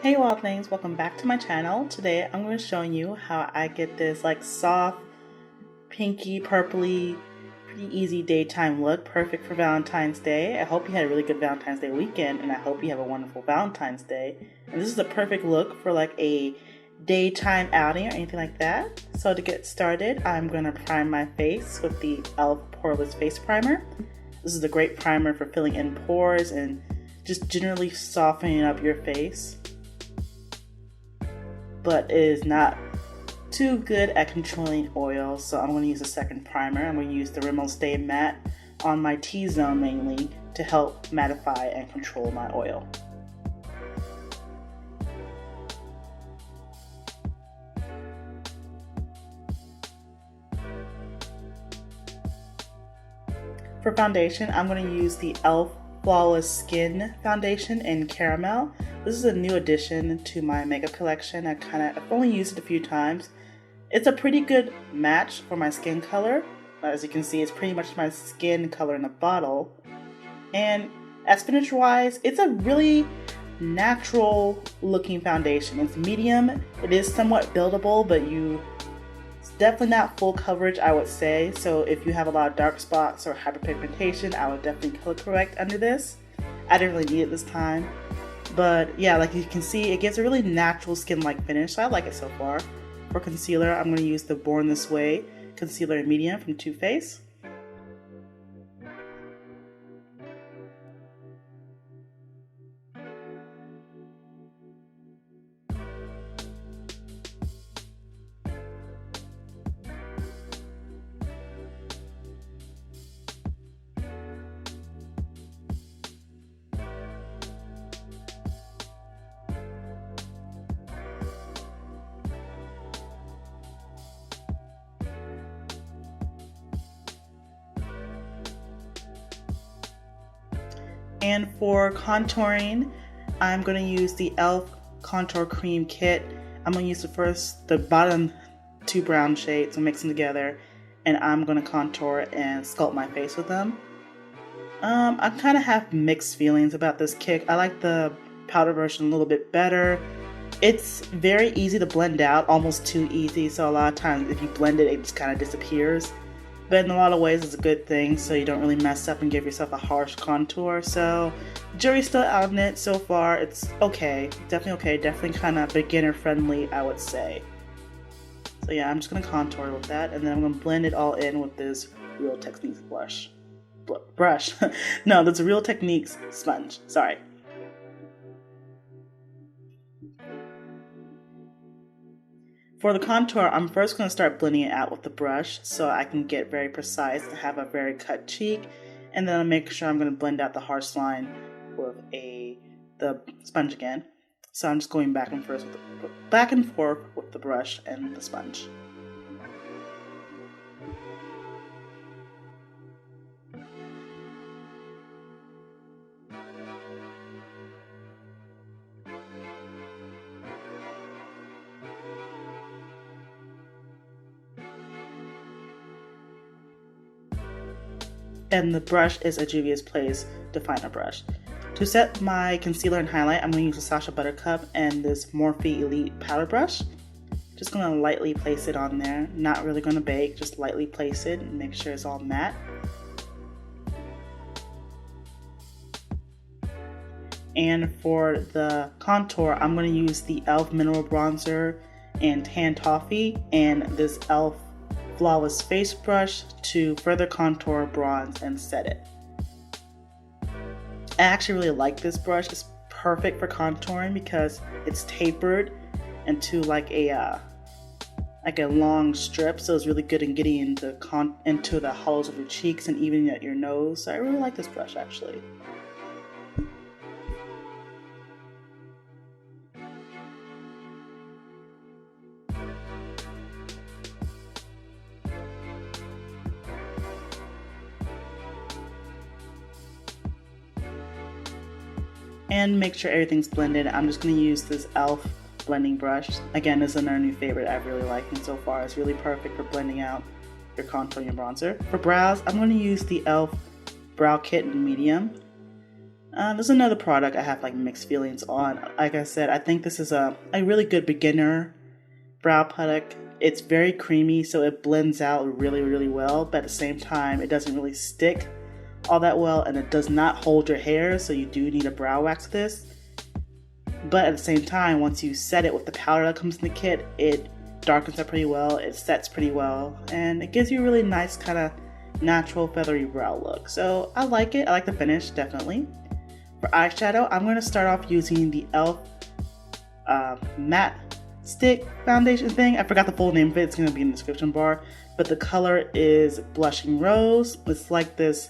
Hey wild things, welcome back to my channel. Today I'm going to show you how I get this like soft, pinky, purpley, pretty easy daytime look, perfect for Valentine's Day. I hope you had a really good Valentine's Day weekend and I hope you have a wonderful Valentine's Day. And this is the perfect look for like a daytime outing or anything like that. So to get started, I'm going to prime my face with the ELF Poreless Face Primer. This is a great primer for filling in pores and just generally softening up your face, but it is not too good at controlling oil, so I'm going to use a second primer. I'm going to use the Rimmel Stay Matte on my T-zone mainly to help mattify and control my oil. For foundation, I'm going to use the ELF Flawless Skin Foundation in Caramel. This is a new addition to my makeup collection. I've only used it a few times. It's a pretty good match for my skin color. As you can see, it's pretty much my skin color in a bottle. And as finish wise, it's a really natural looking foundation. It's medium. It is somewhat buildable, but it's definitely not full coverage, I would say. So if you have a lot of dark spots or hyperpigmentation, I would definitely color correct under this. I didn't really need it this time. But yeah, like you can see, it gives a really natural skin-like finish, so I like it so far. For concealer, I'm going to use the Born This Way Concealer in Medium from Too Faced. And for contouring, I'm going to use the ELF Contour Cream Kit. I'm going to use the bottom two brown shades and mix them together, and I'm going to contour and sculpt my face with them. I kind of have mixed feelings about this kit. I like the powder version a little bit better. It's very easy to blend out, almost too easy, so a lot of times if you blend it, it just kind of disappears. But in a lot of ways it's a good thing, so you don't really mess up and give yourself a harsh contour. So jury's still out on it so far. It's okay, definitely kind of beginner friendly, I would say. So yeah, I'm just going to contour with that, and then I'm going to blend it all in with this Real Techniques brush. No, that's a Real Techniques sponge, sorry. For the contour, I'm first going to start blending it out with the brush so I can get very precise and have a very cut cheek, and then I'll make sure I'm going to blend out the harsh line with the sponge again. So I'm just going back and forth with the brush and the sponge. And the brush is a Juvia's Place Definer brush. To set my concealer and highlight, I'm going to use the Sacha Buttercup and this Morphe Elite powder brush. Just going to lightly place it on there. Not really going to bake, just lightly place it and make sure it's all matte. And for the contour, I'm going to use the ELF Mineral Bronzer and Tan Toffe and this ELF Flawless Face Brush to further contour, bronze, and set it. I actually really like this brush. It's perfect for contouring because it's tapered into like a long strip, so it's really good in getting into the hollows of your cheeks and even at your nose. So I really like this brush actually. And make sure everything's blended. I'm just going to use this ELF blending brush. Again, this is another new favorite I've really liked, and so far it's really perfect for blending out your contour and your bronzer. For brows, I'm going to use the ELF Brow Kit in medium. There's another product I have like mixed feelings on. Like I said, I think this is a really good beginner brow product. It's very creamy, so it blends out really, really well, but at the same time, it doesn't really stick all that well, and it does not hold your hair, so you do need a brow wax this. But at the same time, once you set it with the powder that comes in the kit, it darkens up pretty well, it sets pretty well, and it gives you a really nice kind of natural feathery brow look. So I like it. I like the finish, definitely. For eyeshadow, I'm going to start off using the e.l.f. Matte Stick foundation thing. I forgot the full name of it. It's going to be in the description bar. But the color is Blushing Rose. It's like this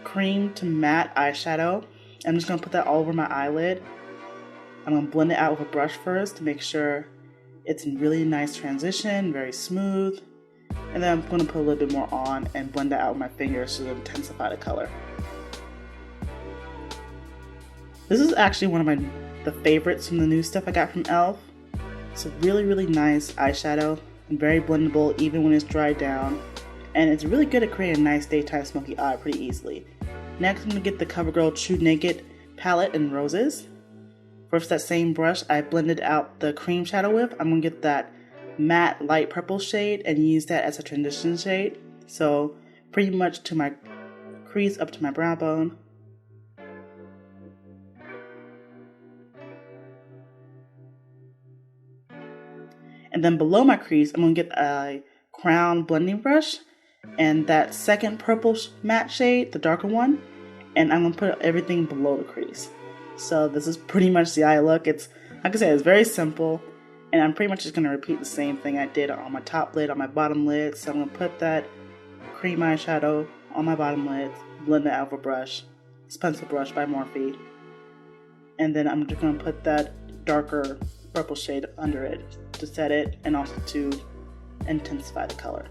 cream to matte eyeshadow. I'm just going to put that all over my eyelid. I'm going to blend it out with a brush first to make sure it's in really nice transition, very smooth. And then I'm going to put a little bit more on and blend that out with my fingers to intensify the color. This is actually one of the favorites from the new stuff I got from e.l.f. It's a really, really nice eyeshadow and very blendable even when it's dried down. And it's really good at creating a nice daytime smoky eye pretty easily. Next, I'm going to get the Covergirl TruNaked palette in Roses. With that same brush I blended out the cream shadow with, I'm going to get that matte light purple shade and use that as a transition shade. So pretty much to my crease up to my brow bone. And then below my crease, I'm going to get a crown blending brush and that second purple matte shade, the darker one, and I'm going to put everything below the crease. So this is pretty much the eye look. It's, like I said, it's very simple, and I'm pretty much just going to repeat the same thing I did on my top lid, on my bottom lid. So I'm going to put that cream eyeshadow on my bottom lid, blend it out with a brush, it's pencil brush by Morphe, and then I'm just going to put that darker purple shade under it to set it and also to intensify the color.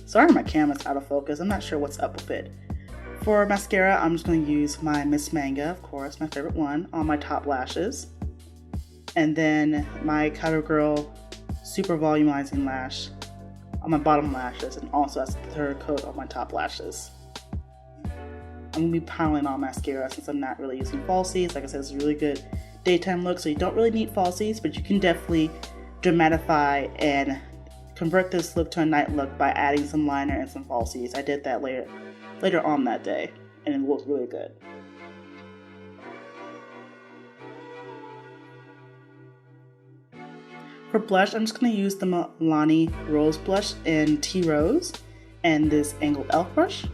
Sorry, my camera's out of focus. I'm not sure what's up with it. For mascara, I'm just going to use my Miss Manga, of course, my favorite one, on my top lashes. And then my Covergirl Super Volumizing Lash on my bottom lashes, and also as the third coat on my top lashes. I'm going to be piling on mascara since I'm not really using falsies. Like I said, it's a really good daytime look, so you don't really need falsies, but you can definitely dramatify and convert this look to a night look by adding some liner and some falsies. I did that later on that day, and it looked really good. For blush, I'm just going to use the Milani Rose Blush in Tea Rose and this angled e.l.f. brush.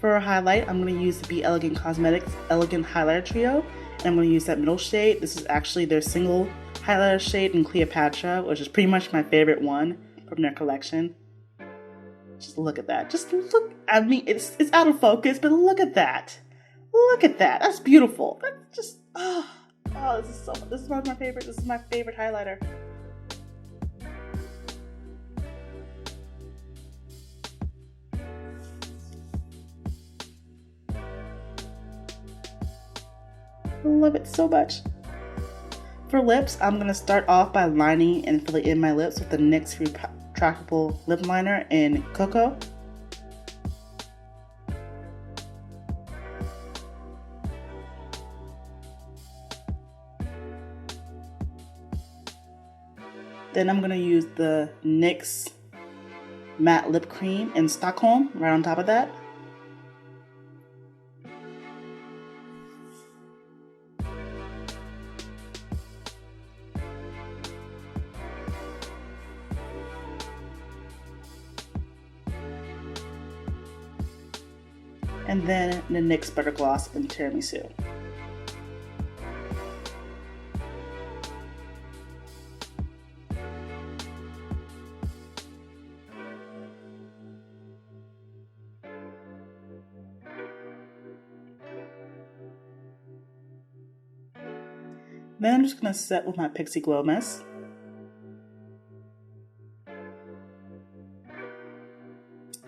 For a highlight, I'm going to use the Be Elegant Cosmetics Elegant Highlighter Trio, and I'm going to use that middle shade. This is actually their single highlighter shade in Cleopatra, which is pretty much my favorite one from their collection. Just look at that. Just look. I mean, it's out of focus, but look at that. Look at that. That's beautiful. That's just this is one of my favorite. This is my favorite highlighter. I love it so much. For lips, I'm going to start off by lining and filling in my lips with the NYX Retractable Lip Liner in Cocoa. Then I'm going to use the NYX Matte Lip Cream in Stockholm right on top of that. And then the NYX Butter Gloss in Tiramisu. Then I'm just going to set with my Pixie Glow Mist.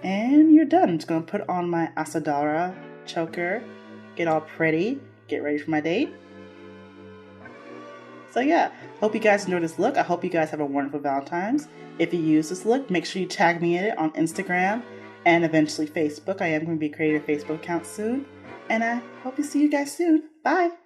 And you're done. I'm just going to put on my Asodara choker, get all pretty, get ready for my date. So yeah, hope you guys enjoy this look. I hope you guys have a wonderful Valentine's. If you use this look, make sure you tag me in it on Instagram and eventually Facebook. I am going to be creating a Facebook account soon. And I hope to see you guys soon. Bye!